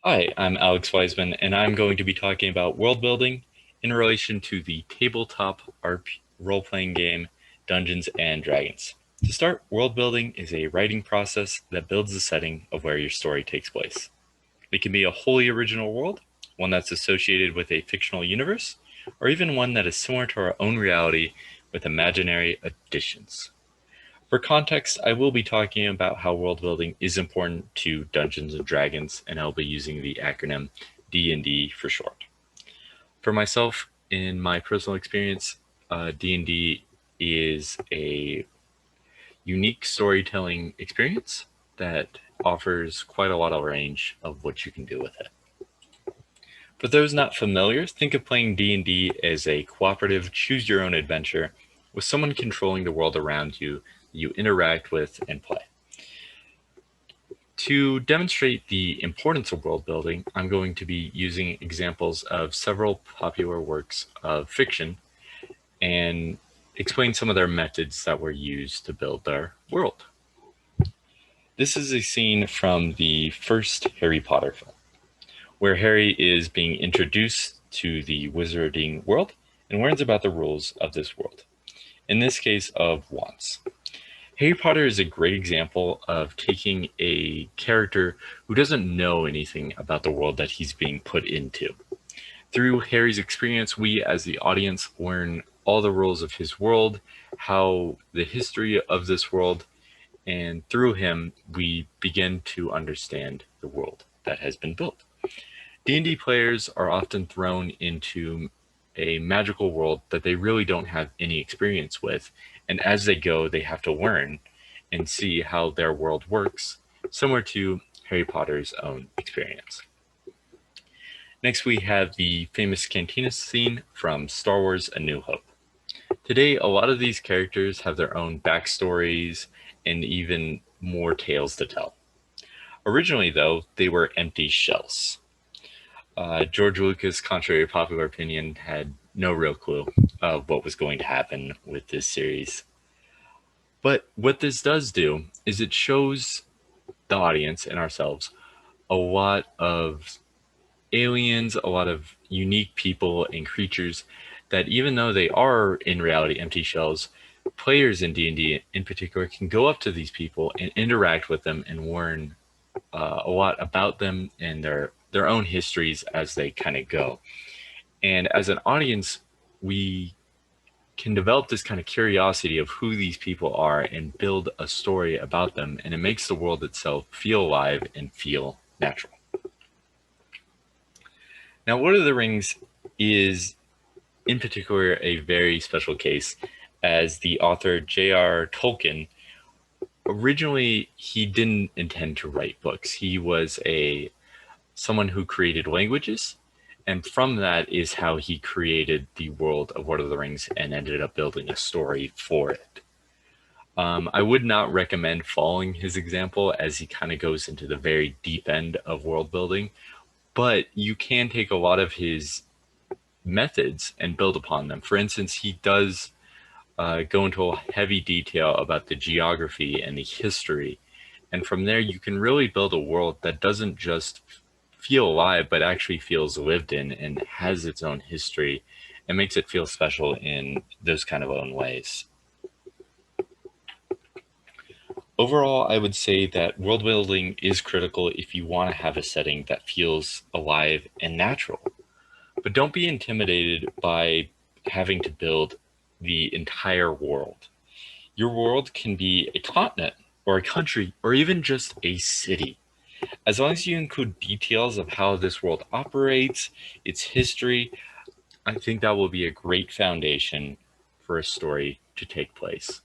Hi, I'm Alex Wiseman, and I'm going to be talking about world building in relation to the tabletop role-playing game Dungeons and Dragons. To start, world building is a writing process that builds the setting of where your story takes place. It can be a wholly original world, one that's associated with a fictional universe, or even one that is similar to our own reality with imaginary additions. For context, I will be talking about how world building is important to Dungeons and Dragons, and I'll be using the acronym D&D for short. For myself, in my personal experience, D&D is a unique storytelling experience that offers quite a lot of range of what you can do with it. For those not familiar, think of playing D&D as a cooperative choose-your-own adventure with someone controlling the world around you that you interact with and play. To demonstrate the importance of world building, I'm going to be using examples of several popular works of fiction and explain some of their methods that were used to build their world. This is a scene from the first Harry Potter film, where Harry is being introduced to the wizarding world and learns about the rules of this world, in this case of wands. Harry Potter is a great example of taking a character who doesn't know anything about the world that he's being put into. Through Harry's experience, we as the audience learn all the rules of his world, how the history of this world, and through him, we begin to understand the world that has been built. D&D players are often thrown into a magical world that they really don't have any experience with, and as they go, they have to learn and see how their world works, similar to Harry Potter's own experience. Next, we have the famous Cantina scene from Star Wars A New Hope. Today, a lot of these characters have their own backstories and even more tales to tell. Originally, though, they were empty shells. George Lucas, contrary to popular opinion, had no real clue of what was going to happen with this series. But what this does do is it shows the audience and ourselves a lot of aliens, a lot of unique people and creatures that even though they are in reality empty shells, players in D&D in particular can go up to these people and interact with them and learn a lot about them and their own histories as they kind of go. And as an audience, we can develop this kind of curiosity of who these people are and build a story about them, and it makes the world itself feel alive and feel natural. Now, Lord of the Rings is in particular a very special case, as the author J.R. Tolkien originally he didn't intend to write books. He was someone who created languages, and from that is how he created the world of Lord of the Rings and ended up building a story for it. I would not recommend following his example, as he kind of goes into the very deep end of world building, but you can take a lot of his methods and build upon them. For instance, he does go into a heavy detail about the geography and the history, and from there you can really build a world that doesn't just feel alive, but actually feels lived in and has its own history and makes it feel special in those kind of own ways. Overall, I would say that world building is critical if you want to have a setting that feels alive and natural. But don't be intimidated by having to build the entire world. Your world can be a continent or a country or even just a city. As long as you include details of how this world operates, its history, I think that will be a great foundation for a story to take place.